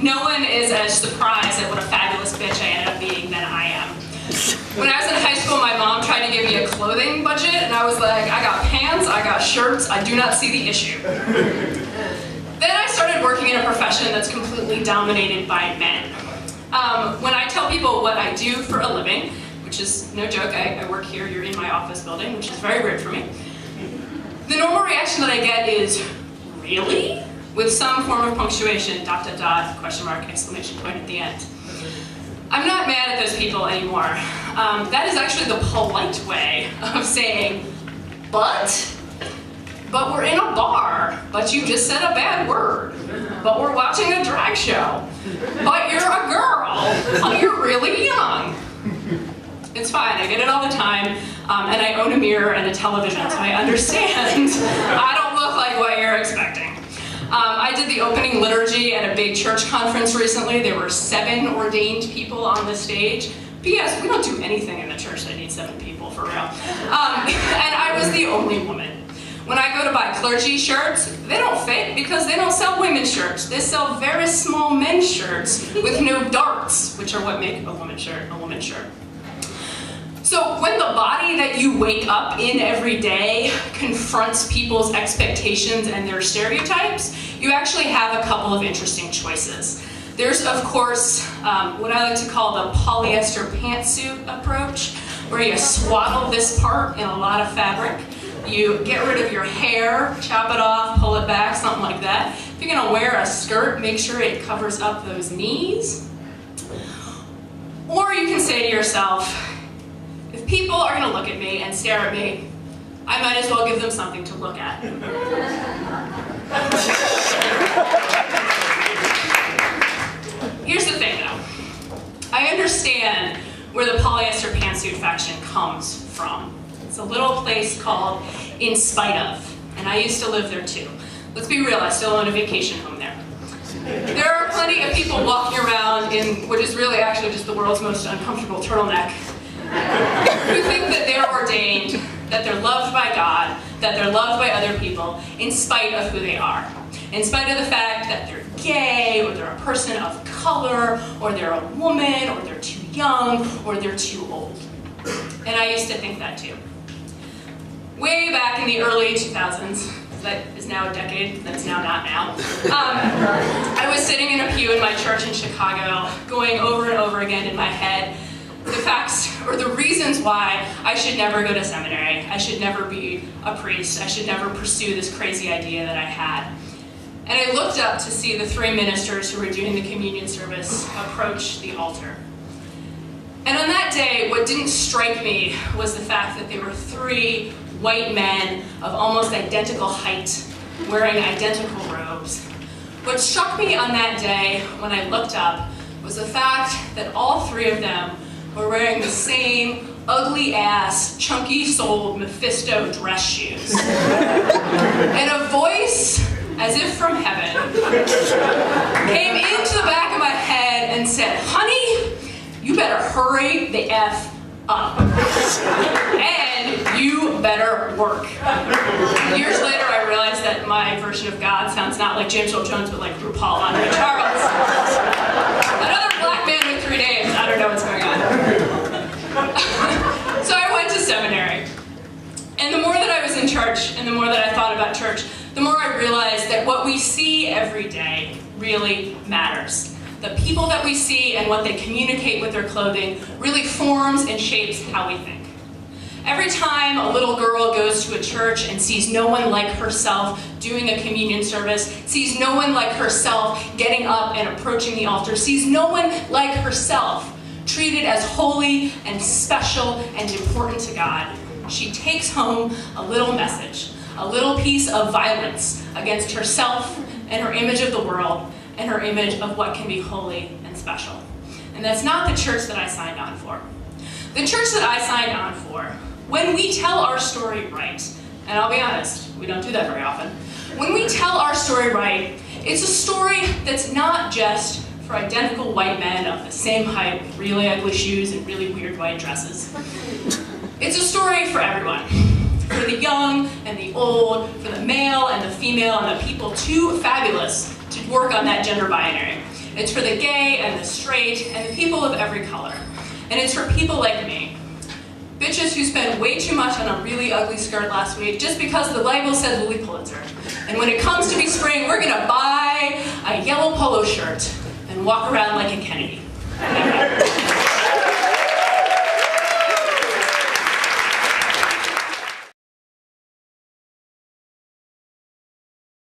no one is as surprised at what a fabulous bitch I ended up being than I am. When I was in high school, my mom tried to give me a clothing budget, and I was like, I got pants, I got shirts, I do not see the issue. Then I started working in a profession that's completely dominated by men. When I tell people what I do for a living, which is no joke, I work here, you're in my office building, which is very weird for me. The normal reaction that I get is, really? With some form of punctuation, ... question mark, exclamation point at the end. I'm not mad at those people anymore. That is actually the polite way of saying, but we're in a bar, but you just said a bad word, but we're watching a drag show, but you're a girl, but you're really young. It's fine, I get it all the time, and I own a mirror and a television, so I understand I don't look like what you're expecting. I did the opening liturgy at a big church conference recently. There were 7 ordained people on the stage. P.S. we don't do anything in the church that needs 7 people, for real. And I was the only woman. When I go to buy clergy shirts, they don't fit because they don't sell women's shirts. They sell very small men's shirts with no darts, which are what make a woman's shirt a woman's shirt. So when the body that you wake up in every day confronts people's expectations and their stereotypes, you actually have a couple of interesting choices. There's, of course, what I like to call the polyester pantsuit approach, where you swaddle this part in a lot of fabric. You get rid of your hair, chop it off, pull it back, something like that. If you're gonna wear a skirt, make sure it covers up those knees. Or you can say to yourself, if people are going to look at me and stare at me, I might as well give them something to look at. Here's the thing though. I understand where the polyester pantsuit faction comes from. It's a little place called In Spite Of, and I used to live there too. Let's be real, I still own a vacation home there. There are plenty of people walking around in what is really actually just the world's most uncomfortable turtleneck who think that they're ordained, that they're loved by God, that they're loved by other people, in spite of who they are. In spite of the fact that they're gay, or they're a person of color, or they're a woman, or they're too young, or they're too old. And I used to think that too. Way back in the early 2000s, that is now a decade, that's now not now, I was sitting in a pew in my church in Chicago, going over and over again in my head, the facts, or the reasons why I should never go to seminary, I should never be a priest, I should never pursue this crazy idea that I had. And I looked up to see the 3 ministers who were doing the communion service approach the altar. And on that day, what didn't strike me was the fact that they were 3 white men of almost identical height, wearing identical robes. What struck me on that day when I looked up was the fact that all 3 of them were wearing the same ugly-ass, chunky-soled Mephisto dress shoes. And a voice, as if from heaven, came into the back of my head and said, honey, you better hurry the F up. And you better work. Years later, I realized that my version of God sounds not like James Earl Jones, but like RuPaul Andre Charles. Another black man with 3 names. I don't know what's going on. So I went to seminary. And the more that I was in church, and the more that I thought about church, the more I realized that what we see every day really matters. The people that we see and what they communicate with their clothing really forms and shapes how we think. Every time a little girl goes to a church and sees no one like herself doing a communion service, sees no one like herself getting up and approaching the altar, sees no one like herself treated as holy and special and important to God, she takes home a little message, a little piece of violence against herself and her image of the world and her image of what can be holy and special. And that's not the church that I signed on for. The church that I signed on for, when we tell our story right, and I'll be honest, we don't do that very often, when we tell our story right, it's a story that's not just for identical white men of the same height, with really ugly shoes and really weird white dresses. It's a story for everyone. For the young and the old, for the male and the female, and the people too fabulous to work on that gender binary. It's for the gay and the straight and the people of every color. And it's for people like me. Bitches who spent way too much on a really ugly skirt last week just because the label said Lily Pulitzer. And when it comes to be spring, we're gonna buy a yellow polo shirt and walk around like a Kennedy.